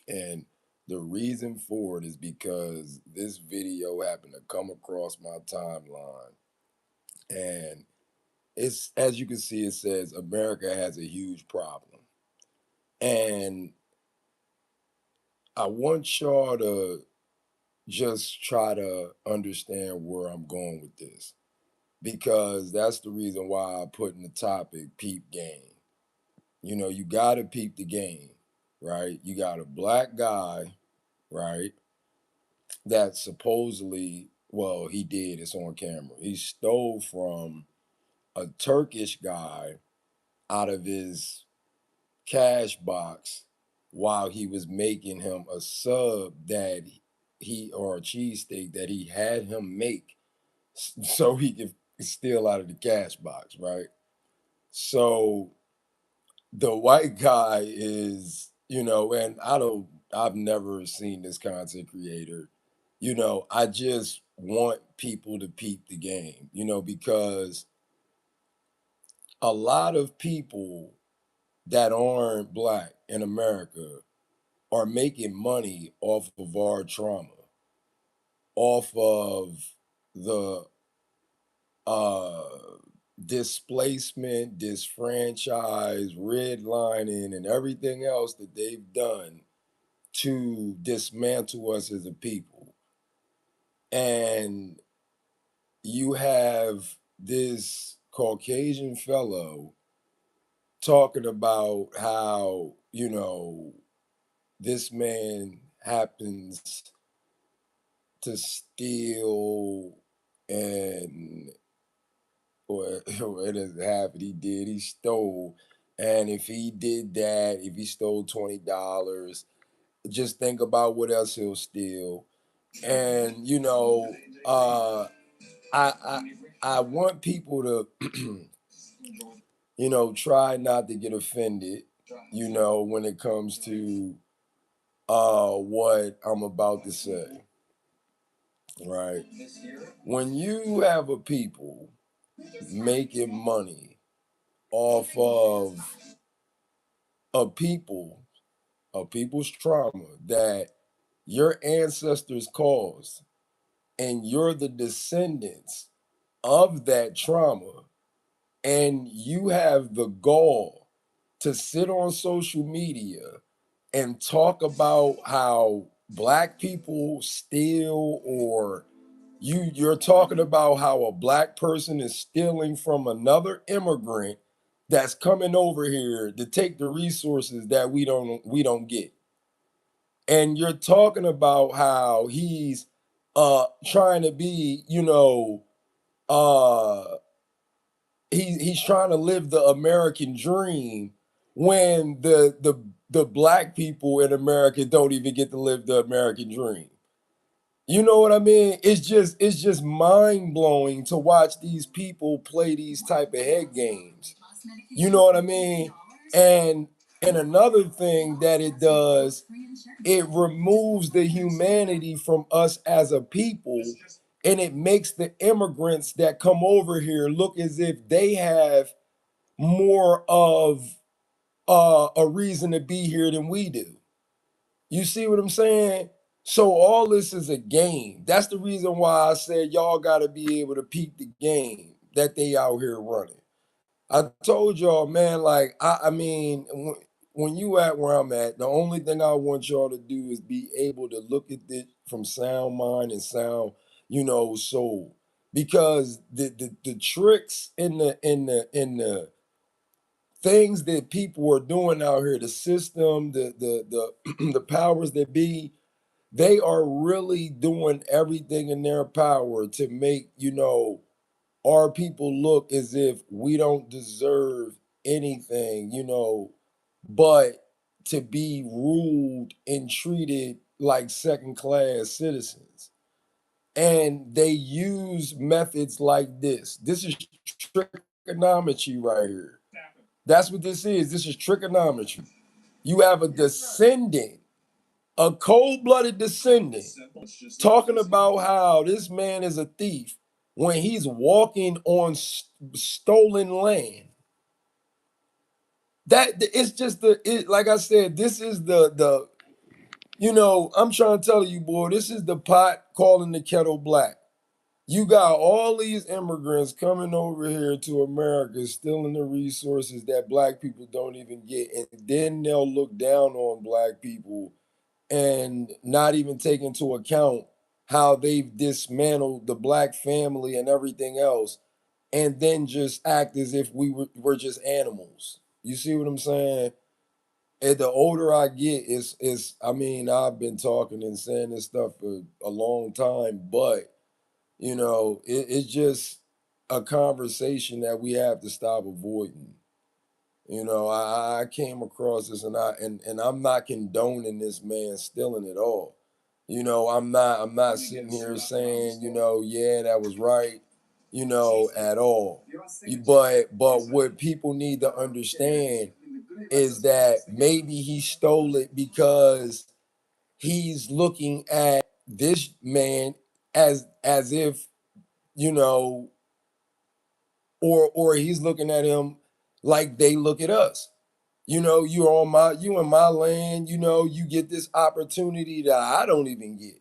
And the reason for it is because this video happened to come across my timeline. And it's, as you can see, it says America has a huge problem. And I want y'all to just try to understand where I'm going with this, because that's the reason why I put in the topic peep game. You know, you got to peep the game, right? You got a black guy, right, that supposedly, well, he did, it's on camera. He stole from a Turkish guy out of his cash box while he was making him a sub that he, or a cheesesteak that he had him make so he could steal out of the cash box, right? So the white guy is, you know, and I've never seen this content creator. You know, I just want people to peep the game, you know, because a lot of people that aren't black in America are making money off of our trauma, off of the uh displacement, disfranchise, redlining, and everything else that they've done to dismantle us as a people. And you have this Caucasian fellow talking about how, you know, this man happens to steal and or it doesn't happen. He did. He stole. And if he did that, if he stole $20, just think about what else he'll steal. And you know, I I I want people to you know, try not to get offended, you know, when it comes to what I'm about to say. Right. When you have a people making money off of a people, a people's trauma that your ancestors caused, and you're the descendants of that trauma, and you have the gall to sit on social media and talk about how black people steal, or you're talking about how a black person is stealing from another immigrant that's coming over here to take the resources that we don't get. And you're talking about how he's trying to be, you know, uh he's trying to live the American dream when the black people in America don't even get to live the American dream. You know what I mean? It's just mind blowing to watch these people play these type of head games. You know what I mean? And another thing that it does, it removes the humanity from us as a people, and it makes the immigrants that come over here look as if they have more of a reason to be here than we do. You see what I'm saying? So all this is a game. That's the reason why I said y'all got to be able to peep the game that they out here running. I told y'all, man, like I mean, when you at where I'm at, the only thing I want y'all to do is be able to look at it from sound mind and sound, you know, soul. Because the tricks in the things that people are doing out here, the system, the the powers that be, they are really doing everything in their power to make, you know, our people look as if we don't deserve anything, you know, but to be ruled and treated like second class citizens. And they use methods like this. This is trigonometry right here. That's what this is. This is trigonometry. You have a descendant, a cold blooded descendant, talking about how this man is a thief when he's walking on stolen land. That it's just like I said, this is the I'm trying to tell you, boy, this is the pot calling the kettle black. You got all these immigrants coming over here to America, stealing the resources that black people don't even get. And then they'll look down on black people and not even take into account how they've dismantled the black family and everything else, and then just act as if we're just animals. You see what I'm saying? And the older I get, is I mean, I've been talking and saying this stuff for a long time, but it's just a conversation that we have to stop avoiding. I came across this, and I'm not condoning this man stealing at all. I'm not sitting here saying, yeah, that was right, at all. But what people need to understand is that maybe he stole it because he's looking at this man as if, you know, or he's looking at him like they look at us. You in my land, you get this opportunity that I don't even get.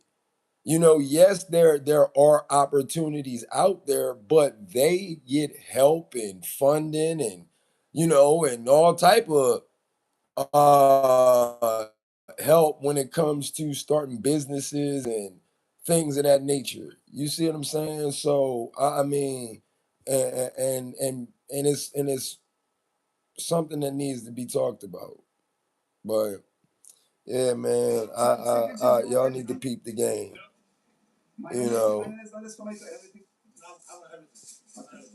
Yes, there are opportunities out there, but they get help and funding and and all type of uh help when it comes to starting businesses and things of that nature. You see what I'm saying? So I mean, and it's something that needs to be talked about. But yeah, man, y'all need to peep the game. You know,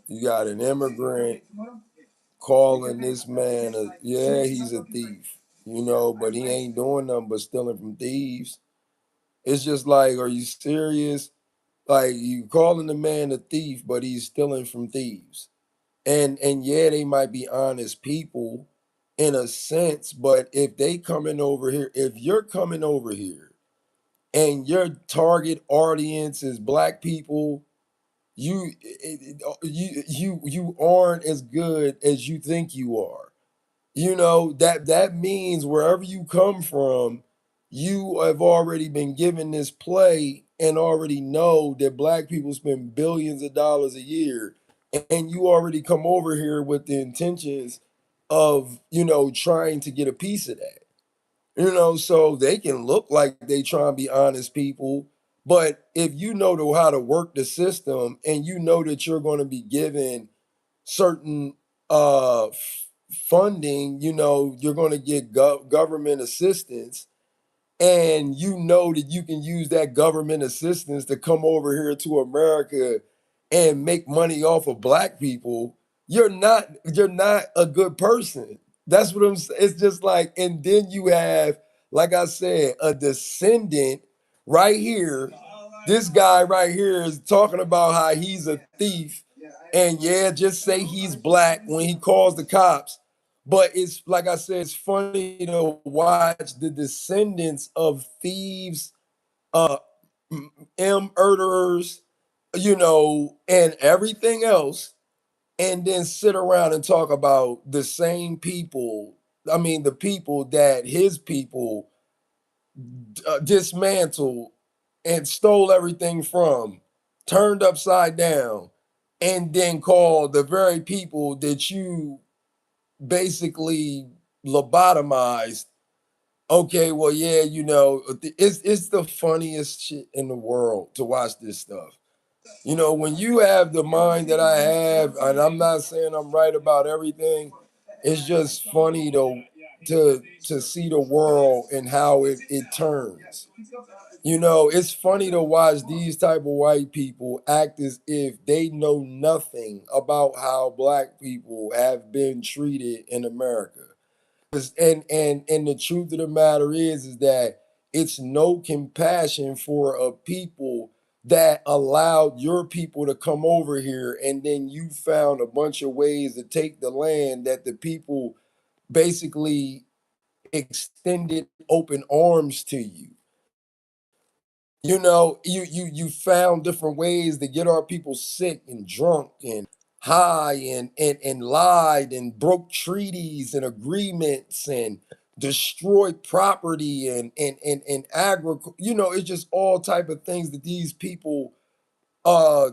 you got an immigrant calling this man yeah, he's a thief. But he ain't doing nothing but stealing from thieves. It's just like, are you serious? Like, you calling the man a thief, but he's stealing from thieves. And yeah, they might be honest people in a sense, but if they coming over here, if you're coming over here and your target audience is black people, you aren't as good as you think you are. That means wherever you come from, you have already been given this play and already know that black people spend billions of dollars a year, and you already come over here with the intentions of trying to get a piece of that. So they can look like they try and be honest people, but if you know how to work the system and you know that you're going to be given certain funding, you're going to get government assistance, and you know that you can use that government assistance to come over here to America and make money off of black people, you're not a good person. That's what I'm saying. It's just like, and then you have, like I said, a descendant right here. This guy right here is talking about how he's a thief, and yeah, just say he's black when he calls the cops. But it's like I said, it's funny to watch the descendants of thieves, uh, murderers, and everything else, and then sit around and talk about the same people. I mean, the people that his people dismantled and stole everything from, turned upside down, and then called the very people that you basically lobotomized. Okay, well, yeah, it's the funniest shit in the world to watch this stuff. When you have the mind that I have, and I'm not saying I'm right about everything, it's just funny to see the world and how it turns. It's funny to watch these type of white people act as if they know nothing about how black people have been treated in America. And the truth of the matter is that it's no compassion for a people that allowed your people to come over here, and then you found a bunch of ways to take the land that the people basically extended open arms to you. You found different ways to get our people sick and drunk and high, and lied and broke treaties and agreements and destroy property and agriculture. It's just all type of things that these people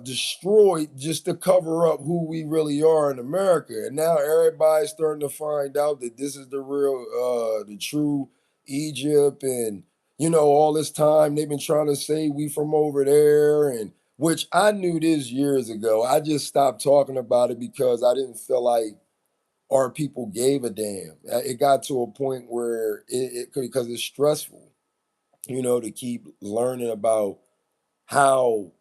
destroyed just to cover up who we really are in America. And now everybody's starting to find out that this is the real the true Egypt. And all this time they've been trying to say we from over there, and which I knew this years ago. I just stopped talking about it because I didn't feel like our people gave a damn. It got to a point where because it's stressful, to keep learning about how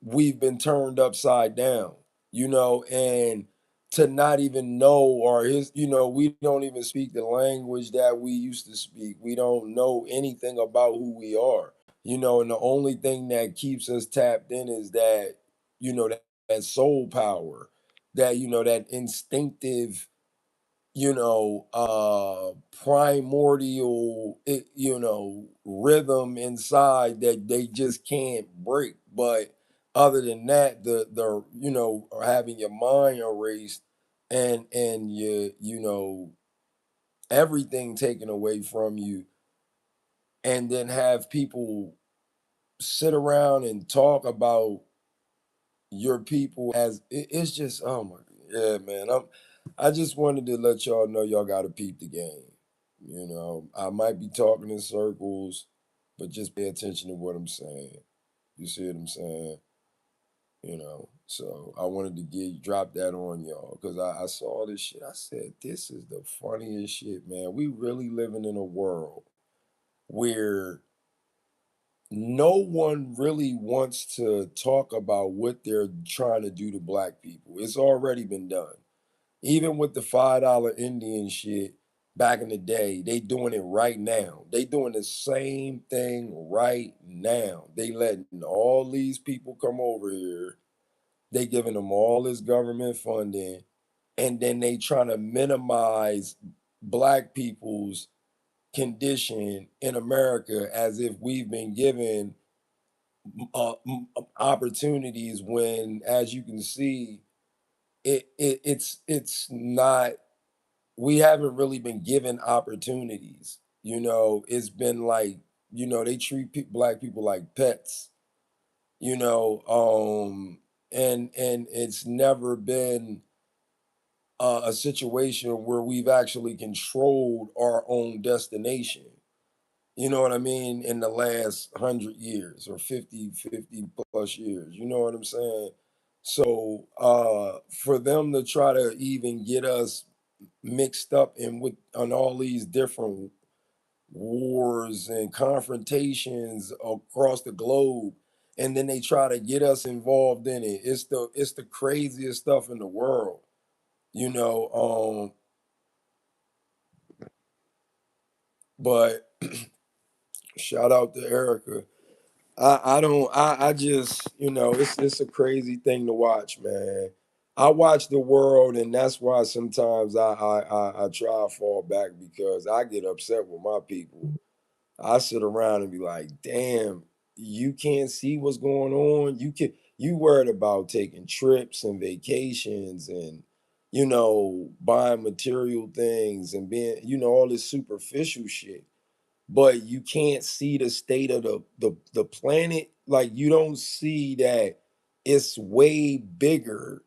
we've been turned upside down, and to not even know, or we don't even speak the language that we used to speak. We don't know anything about who we are, and the only thing that keeps us tapped in is that, that soul power, that, that instinctive, primordial, rhythm inside that they just can't break. But other than that, the having your mind erased, and everything taken away from you, and then have people sit around and talk about your people as it's just, oh my, yeah, man. I just wanted to let y'all know y'all got to peep the game. I might be talking in circles, but just pay attention to what I'm saying. You see what I'm saying? So I wanted to drop that on y'all because I saw this shit. I said, this is the funniest shit, man. We really living in a world where no one really wants to talk about what they're trying to do to black people. It's already been done. Even with the $5 Indian shit back in the day, they doing it right now. They doing the same thing right now. They letting all these people come over here. They giving them all this government funding, and then they trying to minimize black people's condition in America as if we've been given opportunities when, as you can see, it's not. We haven't really been given opportunities. It's been like, they treat black people like pets. You know, and it's never been a situation where we've actually controlled our own destination. You know what I mean? In the last 100 years or 50 plus years. You know what I'm saying? So for them to try to even get us mixed up in with on all these different wars and confrontations across the globe, and then they try to get us involved in it. It's the craziest stuff in the world. You know, but shout out to Erica. I don't I just, it's a crazy thing to watch, man. I watch the world, and that's why sometimes I try to fall back because I get upset with my people. I sit around and be like, damn, you can't see what's going on. You worried about taking trips and vacations and, buying material things and being, all this superficial shit, but you can't see the state of the planet. Like, you don't see that it's way bigger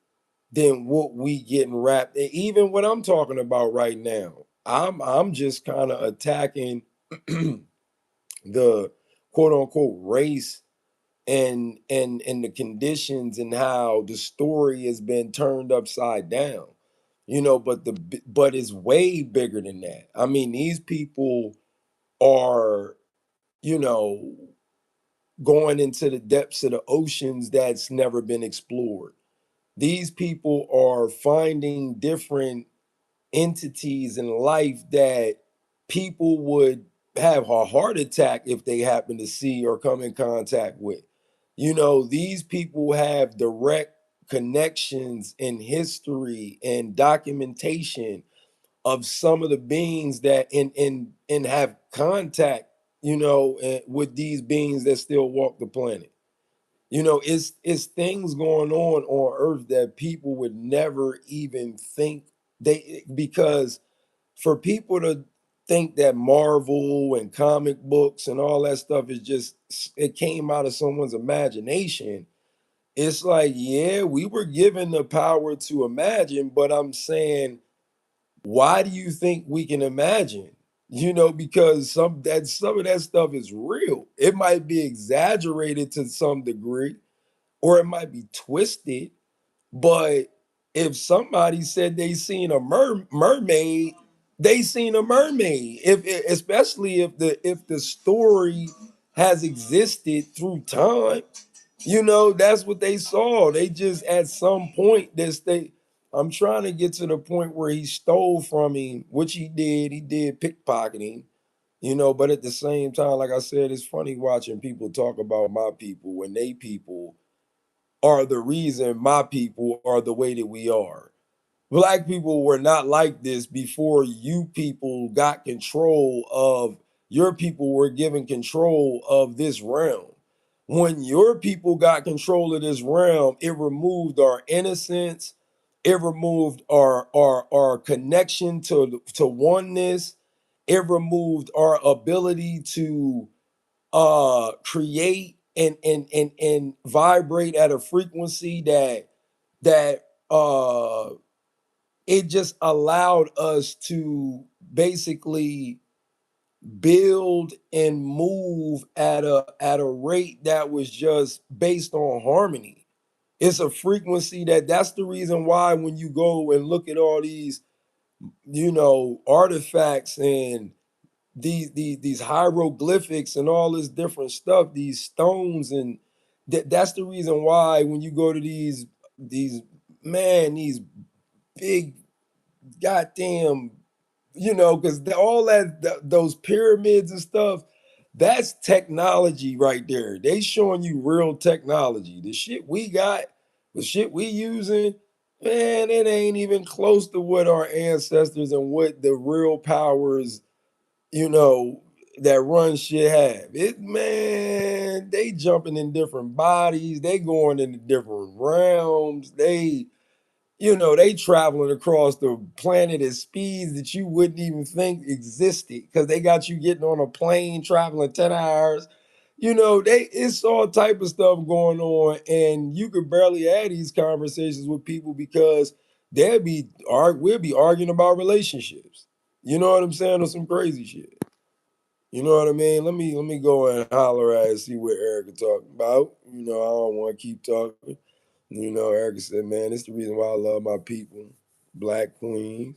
than what we getting wrapped. Even what I'm talking about right now, I'm just kind of attacking the quote unquote race and the conditions and how the story has been turned upside down. But it's way bigger than that. I mean, these people are, you know, going into the depths of the oceans that's never been explored. These people are finding different entities in life that people would have a heart attack if they happen to see or come in contact with. These people have direct connections in history and documentation of some of the beings that and have contact, with these beings that still walk the planet. It's things going on Earth that people would never even think, because for people think that Marvel and comic books and all that stuff is just, it came out of someone's imagination. It's like, yeah, we were given the power to imagine, but I'm saying, why do you think we can imagine? Because some of that stuff is real. It might be exaggerated to some degree, or it might be twisted, but if somebody said they seen a mermaid, they seen a mermaid. Especially if the story has existed through time, that's what they saw. They just at some point this they I'm trying to get to the point where he stole from him, which he did pickpocketing, but at the same time, like I said, it's funny watching people talk about my people when they people are the reason my people are the way that we are. Black people were not like this before you people got control of your people were given control of this realm. When your people got control of this realm, it removed our innocence, it removed our connection to oneness, it removed our ability to create and vibrate at a frequency that it just allowed us to basically build and move at a rate that was just based on harmony. It's a frequency that's the reason why when you go and look at all these artifacts and these hieroglyphics and all this different stuff, these stones, and that's the reason why when you go to these big goddamn, because all those pyramids and stuff, that's technology right there. They showing you real technology. The shit we got, the shit we using, man, it ain't even close to what our ancestors and what the real powers, you know, that run shit have. It, man, they jumping in different bodies, they going into different realms, they traveling across the planet at speeds that you wouldn't even think existed because they got you getting on a plane traveling 10 hours. It's all type of stuff going on, and you could barely have these conversations with people because we'll be arguing about relationships. You know what I'm saying? Or some crazy shit. You know what I mean? Let me go and holler at and see what Erica talking about. I don't want to keep talking. Erica said, man, it's the reason why I love my people, black queens,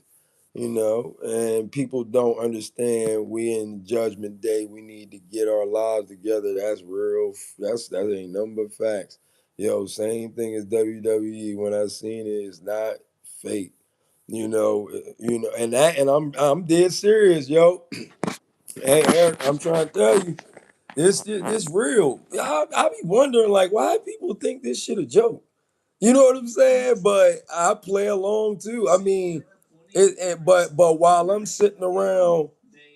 and people don't understand we in judgment day. We need to get our lives together. That's real. That ain't nothing but facts. Same thing as WWE. When I seen it, it's not fake. And I'm dead serious, yo. Hey, Eric, I'm trying to tell you, this real. I be wondering, like, why people think this shit a joke? You know what I'm saying? But I play along too. I mean, but while I'm sitting around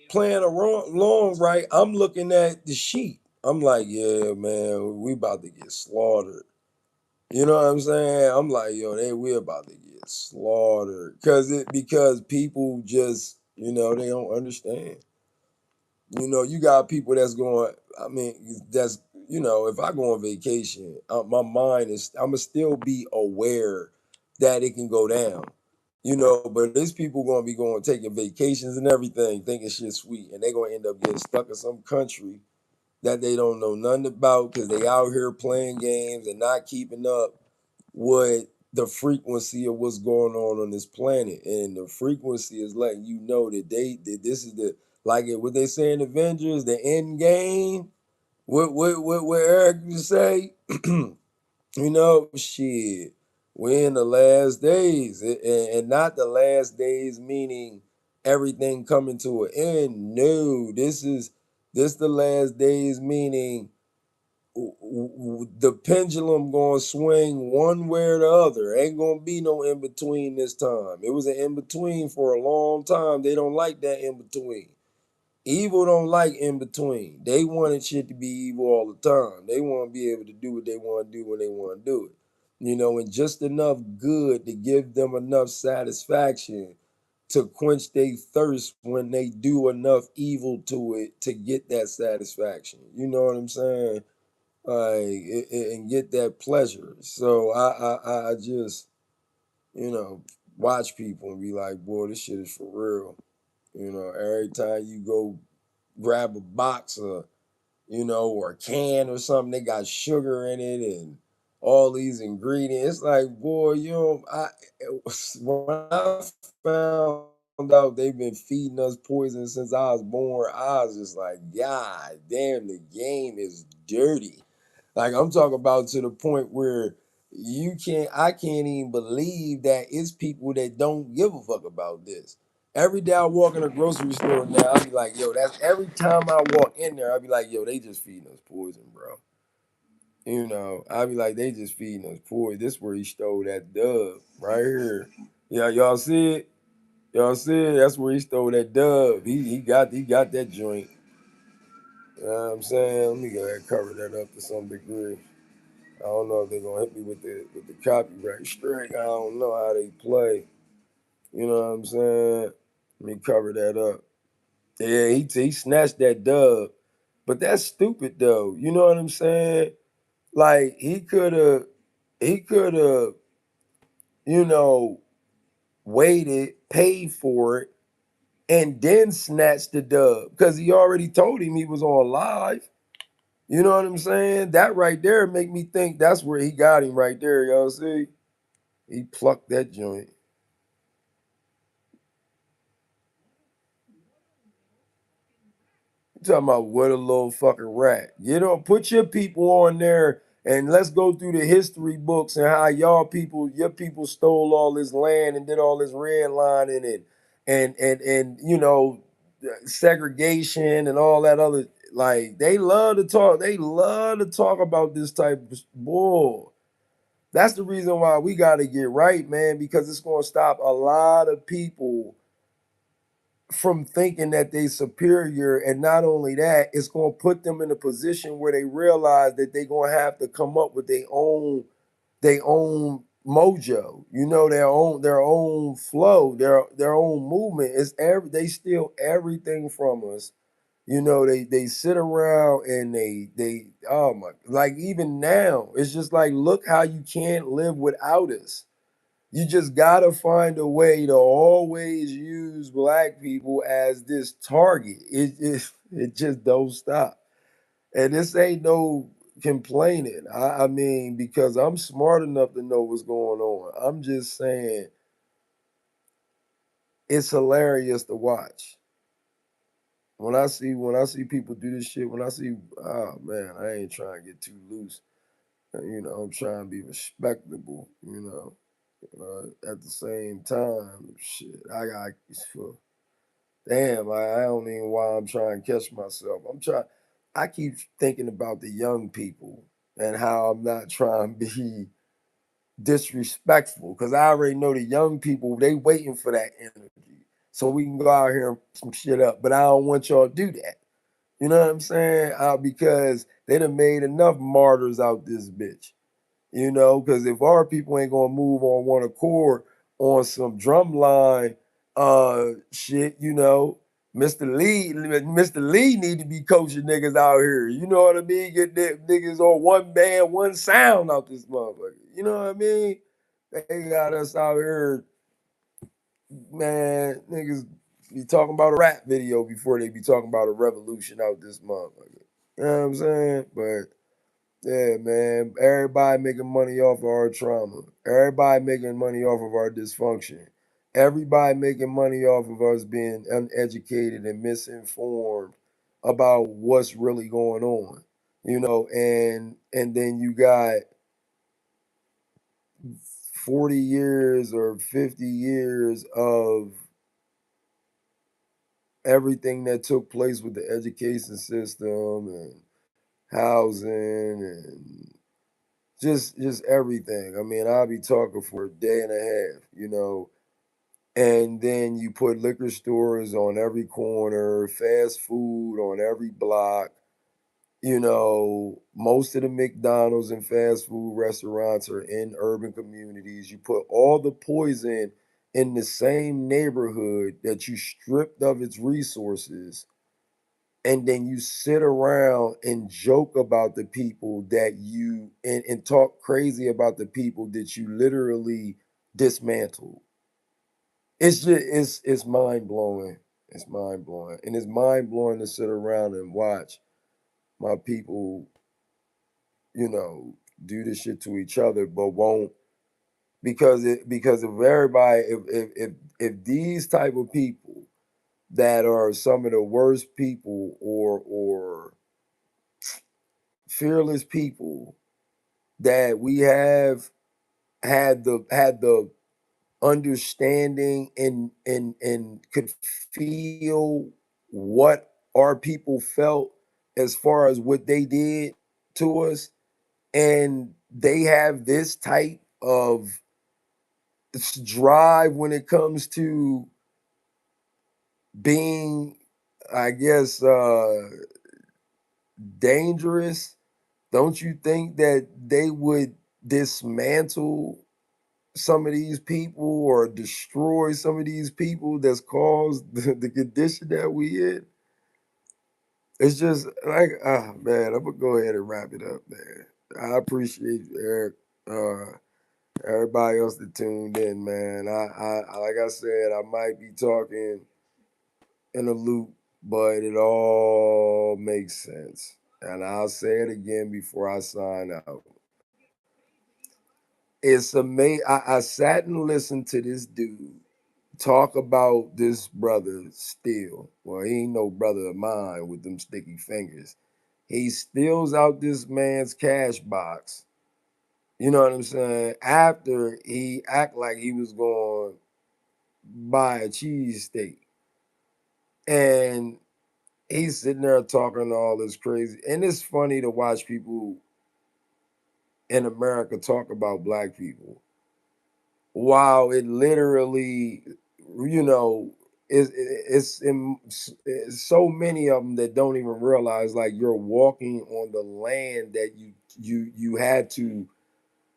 playing along, right, I'm looking at the sheep. I'm like, yeah, man, we about to get slaughtered. You know what I'm saying? I'm like, yo, we about to get slaughtered because people just, they don't understand. You got people that's going. I mean, that's if I go on vacation, my mind is. I'ma still be aware that it can go down. But there's people gonna be going taking vacations and everything, thinking shit sweet, and they gonna end up getting stuck in some country that they don't know nothing about because they out here playing games and not keeping up with the frequency of what's going on this planet. And the frequency is letting you know that this is what they say in Avengers, the end game. What Eric you say? Shit. We're in the last days, and not the last days meaning everything coming to an end. No, this the last days meaning the pendulum gonna swing one way or the other. Ain't gonna be no in between this time. It was an in between for a long time. They don't like that in between. Evil don't like in between. They wanted shit to be evil all the time. They want to be able to do what they want to do when they want to do it. And just enough good to give them enough satisfaction to quench their thirst when they do enough evil to it to get that satisfaction. You know what I'm saying? And get that pleasure. So I just, you know, watch people and be like, boy, this shit is for real. You know, every time you go grab a box of, you know, or a can or something, they got sugar in it and all these ingredients. It's like, boy, you know, when I found out they've been feeding us poison since I was born, I was just like, God damn, the game is dirty. Like I'm talking about to the point where I can't even believe that it's people that don't give a fuck about this. Every day I walk in a grocery store now, I'll be like, yo, that's every time I walk in there, I'll be like, yo, they just feeding us poison, bro. You know, I'll be like, they just feeding us poison. This where he stole that dove right here. Yeah, y'all see it? Y'all see it? That's where he stole that dove. He got that joint. You know what I'm saying? Let me go ahead and cover that up to some degree. I don't know if they're gonna hit me with the copyright strike. I don't know how they play. You know what I'm saying? Let me cover that up. Yeah, he snatched that dub, but that's stupid though. You know what I'm saying? Like he could have, you know, waited, paid for it, and then snatched the dub because he already told him he was on live. You know what I'm saying? That right there make me think that's where he got him right there. Y'all see? He plucked that joint. You talking about what a little fucking rat. You know, put your people on there and let's go through the history books and how your people stole all this land and did all this redlining and you know, segregation and all that other like they love to talk about this type of bull. That's the reason why we got to get right, man, because it's going to stop a lot of people from thinking that they superior, and not only that, it's going to put them in a position where they realize that they're going to have to come up with their own mojo, you know, their own flow, their own movement. They steal everything from us. You know, they sit around and they oh my, like even now it's just like, look how you can't live without us. You just gotta find a way to always use black people as this target. It just don't stop. And this ain't no complaining. I mean, because I'm smart enough to know what's going on. I'm just saying it's hilarious to watch. When I see people do this shit, when I see, oh man, I ain't trying to get too loose. You know, I'm trying to be respectable, you know. At the same time, shit, I got damn. I don't even why I'm trying to catch myself. I keep thinking about the young people and how I'm not trying to be disrespectful because I already know the young people they waiting for that energy so we can go out here and some shit up. But I don't want y'all to do that. You know what I'm saying? Because they done made enough martyrs out this bitch. You know, because if our people ain't gonna move on one accord on some drumline shit, you know, Mr. Lee need to be coaching niggas out here. You know what I mean? Get that niggas on one band, one sound out this motherfucker. You know what I mean? They got us out here, man, niggas be talking about a rap video before they be talking about a revolution out this motherfucker. You know what I'm saying? But yeah, man. Everybody making money off of our trauma. Everybody making money off of our dysfunction. Everybody making money off of us being uneducated and misinformed about what's really going on. You know, and then you got 40 years or 50 years of everything that took place with the education system and housing and just everything. I mean, I'll be talking for a day and a half, you know. And then you put liquor stores on every corner, fast food on every block. You know, most of the McDonald's and fast food restaurants are in urban communities. You put all the poison in the same neighborhood that you stripped of its resources, and then you sit around and joke about the people that you and talk crazy about the people that you literally dismantled. It's just it's mind blowing. It's mind blowing. And it's mind blowing to sit around and watch my people, you know, do this shit to each other, but won't, because if everybody, if these type of people that are some of the worst people, or fearless people that we have had the understanding and could feel what our people felt as far as what they did to us, and they have this type of drive when it comes to being, I guess, dangerous. Don't you think that they would dismantle some of these people or destroy some of these people that's caused the condition that we in? It's just like, ah, man, I'm gonna go ahead and wrap it up, man. I appreciate Eric, everybody else that tuned in, man. I like I said, I might be talking in a loop, but it all makes sense. And I'll say it again before I sign out. It's amazing. I sat and listened to this dude talk about this brother still. Well, he ain't no brother of mine with them sticky fingers. He steals out this man's cash box. You know what I'm saying? After he act like he was going to buy a cheesesteak. And he's sitting there talking all this crazy. And it's funny to watch people in America talk about black people. Wow, it literally, you know, it's so many of them that don't even realize like you're walking on the land that you had to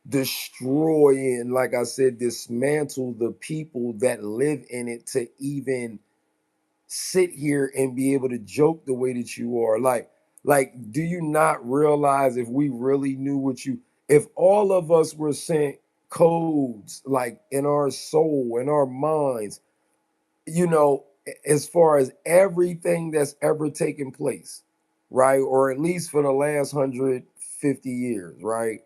destroy, and like I said, dismantle the people that live in it to even sit here and be able to joke the way that you are. Like, do you not realize if we really knew what you, if all of us were sent codes like in our soul, in our minds, you know, as far as everything that's ever taken place, right? Or at least for the last 150 years, right?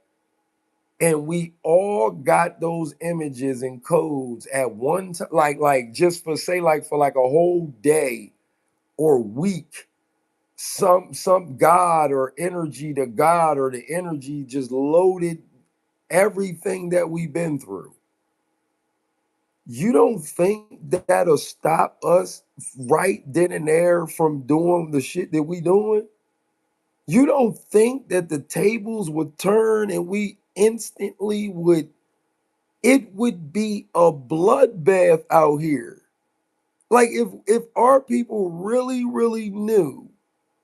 And we all got those images and codes at one time, like just for say like for like a whole day or week, some god or energy, the god or the energy just loaded everything that we've been through. You don't think that'll stop us right then and there from doing the shit that we doing? You don't think that the tables would turn and we instantly would, it would be a bloodbath out here. Like if our people really knew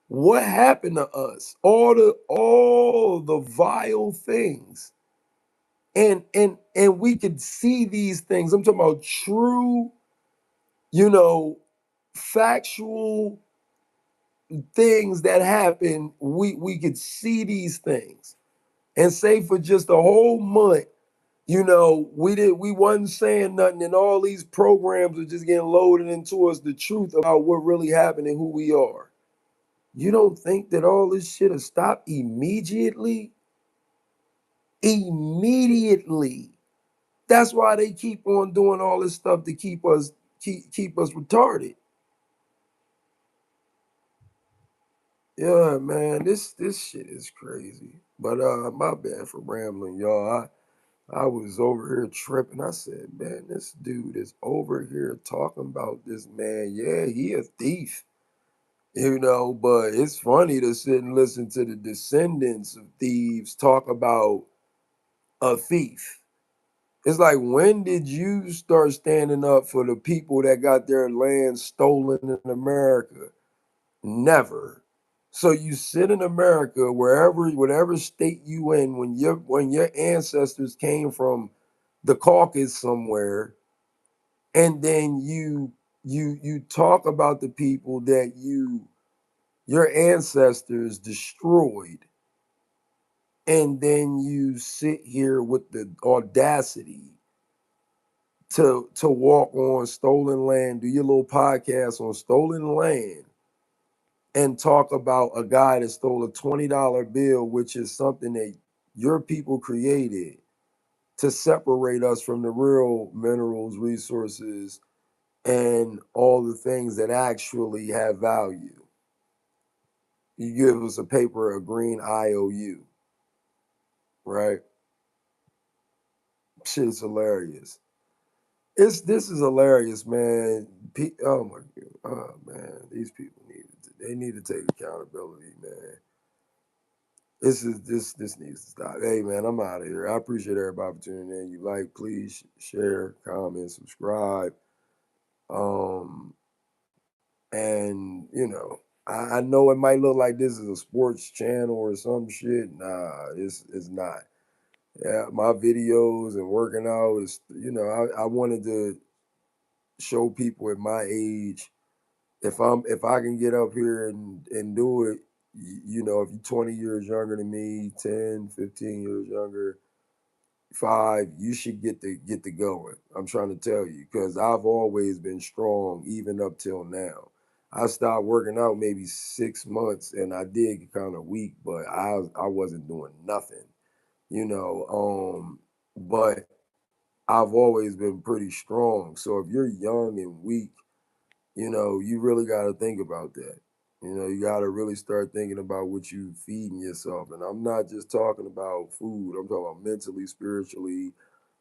what happened to us, all the vile things, and we could see these things. I'm talking about true, you know, factual things that happen. We could see these things, and say for just a whole month, you know, we wasn't saying nothing, and all these programs are just getting loaded into us the truth about what really happened and who we are. You don't think that all this shit will stop immediately? Immediately. That's why they keep on doing all this stuff to keep us retarded. Yeah, man, this shit is crazy. But my bad for rambling, y'all. I was over here tripping. I said, man, this dude is over here talking about this man. Yeah, he a thief, you know, but it's funny to sit and listen to the descendants of thieves talk about a thief. It's like, when did you start standing up for the people that got their land stolen in America? Never. So you sit in America, whatever state you in, when your ancestors came from the Caucasus somewhere, and then you talk about the people that your ancestors destroyed, and then you sit here with the audacity to walk on stolen land, do your little podcast on stolen land, and talk about a guy that stole a $20 bill, which is something that your people created to separate us from the real minerals, resources, and all the things that actually have value. You give us a paper, a green IOU, right? Shit's hilarious. This is hilarious, man. Oh my god, oh man, these people need to take accountability, man. This needs to stop. Hey man, I'm out of here. I appreciate everybody for tuning in. You like, please share, comment, subscribe. Um, and I know it might look like this is a sports channel or some shit. Nah, it's not. Yeah, my videos and working out is, I wanted to show people at my age, if I can get up here and do it, if you're 20 years younger than me, 10, 15 years younger, 5, you should get to going. I'm trying to tell you, because I've always been strong even up till now. I stopped working out maybe 6 months, and I did get kind of weak, but I wasn't doing nothing, you know. But I've always been pretty strong. So if you're young and weak, you really got to think about that. You got to really start thinking about what you feeding yourself. And I'm not just talking about food. I'm talking about mentally, spiritually,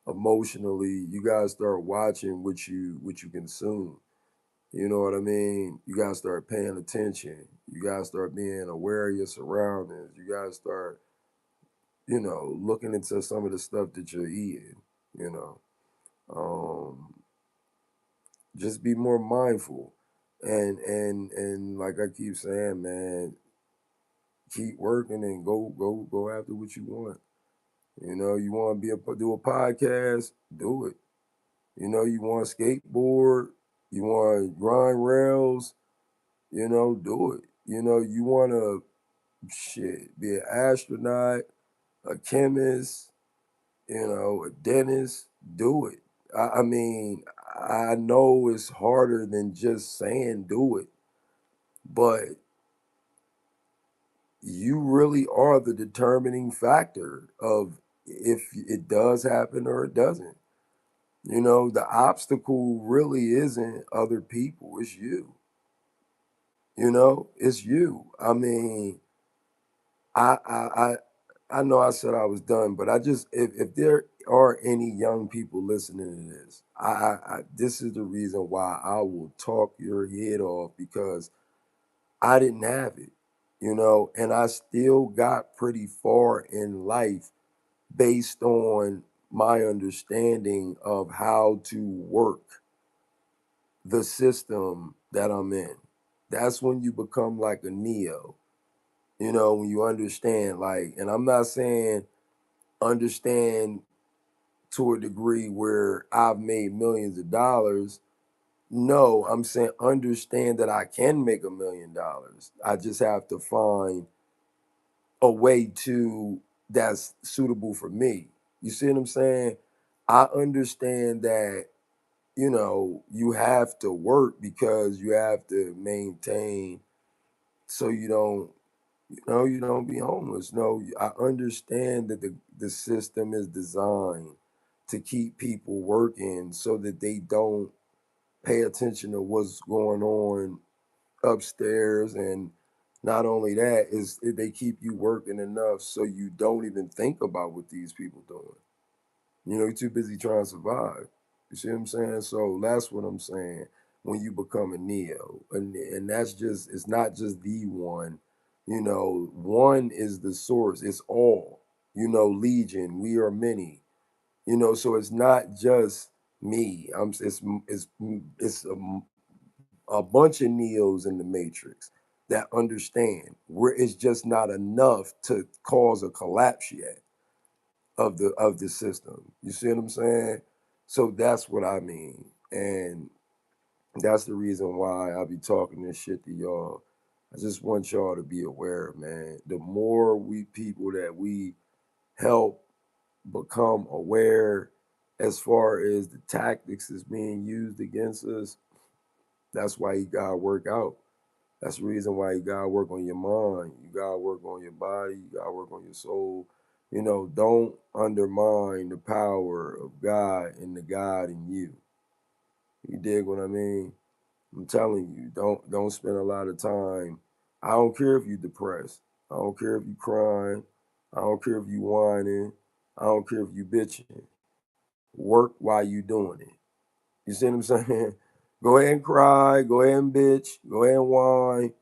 emotionally. You got to start watching what you consume. You know what I mean? You got to start paying attention. You got to start being aware of your surroundings. You got to start, looking into some of the stuff that you're eating, you know. Um, just be more mindful, and like I keep saying, man, keep working and go after what you want. You want to do a podcast, do it. You want to skateboard, you want to grind rails, do it. You want to be an astronaut, a chemist, a dentist, do it. I mean, I know it's harder than just saying do it, but you really are the determining factor of if it does happen or it doesn't. The obstacle really isn't other people, it's you. It's you. I mean, I I I I know I said I was done, but I just if there are any young people listening to this, this is the reason why I will talk your head off, because I didn't have it, and I still got pretty far in life based on my understanding of how to work the system that I'm in. That's when you become like a Neo, when you understand, like, and I'm not saying understand to a degree where I've made millions of dollars. No, I'm saying understand that I can make $1 million. I just have to find a way to that's suitable for me. You see what I'm saying? I understand that, you have to work because you have to maintain, so you don't be homeless. No, I understand that the system is designed to keep people working so that they don't pay attention to what's going on upstairs. And not only that, is they keep you working enough so you don't even think about what these people doing. You're too busy trying to survive. You see what I'm saying? So that's what I'm saying. When you become a Neo, and that's just, it's not just the one. One is the source. It's all. Legion. We are many. So it's not just me. It's a bunch of Neos in the Matrix that understand where it's just not enough to cause a collapse yet of the system. You see what I'm saying? So that's what I mean. And that's the reason why I be talking this shit to y'all. I just want y'all to be aware, man. The more we people that we help become aware as far as the tactics that's being used against us, that's why you gotta work out. That's the reason why you gotta work on your mind. You gotta work on your body. You gotta work on your soul. You know, don't undermine the power of God and the God in you. You dig what I mean? I'm telling you, don't spend a lot of time. I don't care if you're depressed. I don't care if you crying. I don't care if you whining. I don't care if you bitching. Work while you doing it. You see what I'm saying? Go ahead and cry. Go ahead and bitch. Go ahead and whine.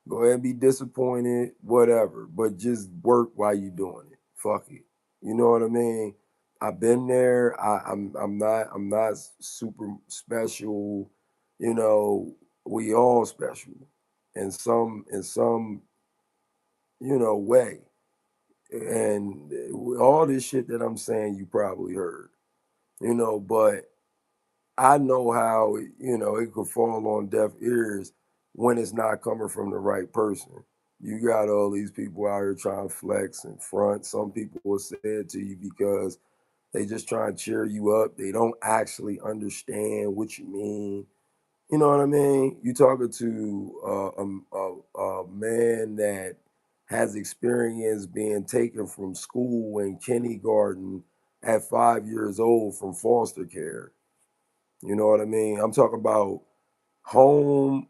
Go ahead and be disappointed. Whatever. But just work while you doing it. Fuck it. You know what I mean? I've been there. I'm not super special. You know, we all special in some way. And all this shit that I'm saying, you probably heard. But I know how it could fall on deaf ears when it's not coming from the right person. You got all these people out here trying to flex and front. Some people will say it to you because they just try and cheer you up. They don't actually understand what you mean. You know what I mean? You talking to a man that has experience being taken from school and kindergarten at 5 years old from foster care. You know what I mean? I'm talking about home.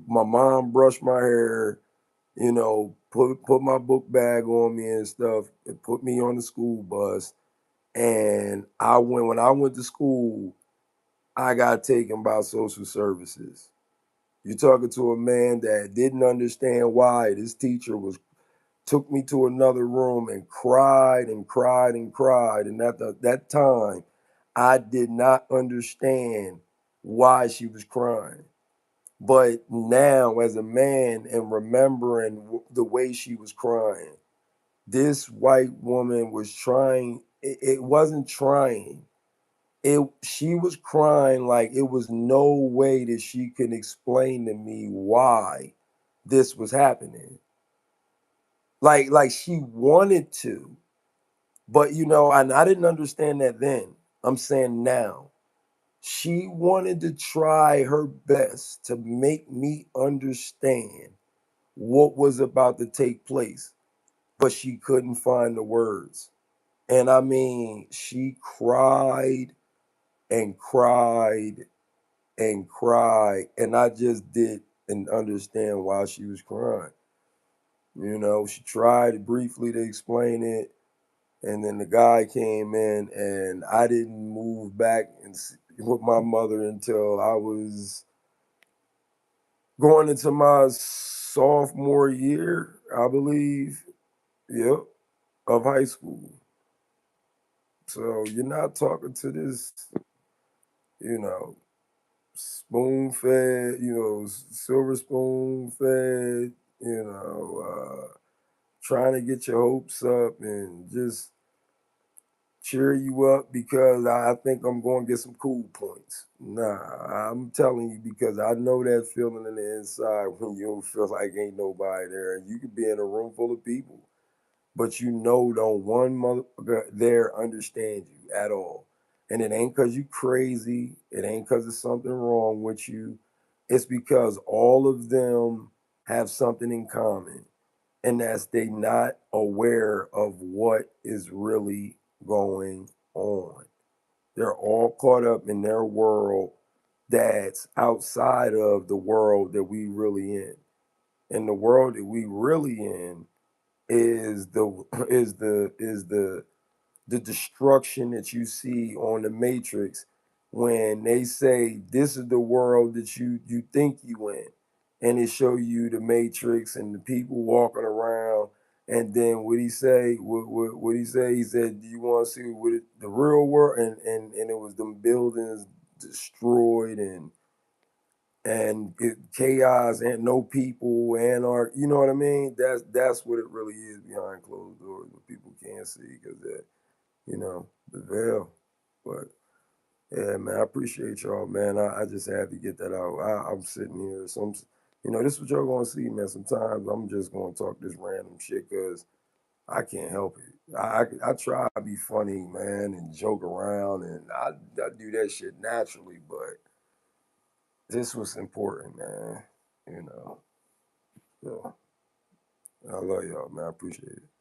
My mom brushed my hair, put my book bag on me and stuff, and put me on the school bus. And when I went to school, I got taken by social services. You're talking to a man that didn't understand why this teacher was took me to another room and cried and cried and cried. And at that time, I did not understand why she was crying. But now, as a man and remembering the way she was crying, this white woman was trying, it wasn't trying. She was crying like it was no way that she could explain to me why this was happening. Like she wanted to, but and I didn't understand that then. I'm saying now. She wanted to try her best to make me understand what was about to take place, but she couldn't find the words. And I mean, she cried and cried and cried, and I just didn't understand why she was crying. She tried briefly to explain it, and then the guy came in, and I didn't move back with my mother until I was going into my sophomore year, I believe. Yep, of high school. So you're not talking to this, you know, spoon fed, silver spoon fed, trying to get your hopes up and just cheer you up because I think I'm going to get some cool points. Nah, I'm telling you because I know that feeling in the inside when you don't feel like ain't nobody there. You could be in a room full of people, but don't one motherfucker there understand you at all. And it ain't because you crazy. It ain't because there's something wrong with you. It's because all of them have something in common, and that's they not aware of what is really going on. They're all caught up in their world that's outside of the world that we really in. And the world that we really in is the destruction that you see on the Matrix when they say this is the world that you think you in, and it show you the Matrix and the people walking around, and then what he say? What he say? He said, "Do you want to see the real world?" And it was them buildings destroyed and chaos and no people and art. You know what I mean? That's what it really is behind closed doors. What people can't see because that the veil. But Yeah, man, I appreciate y'all, man. I just had to get that out. I'm sitting here, this is what y'all gonna see, man. Sometimes I'm just gonna talk this random shit because I can't help it. I try to be funny, man, and joke around, and I do that shit naturally, but this was important, man. You know, so I love y'all, man. I appreciate it.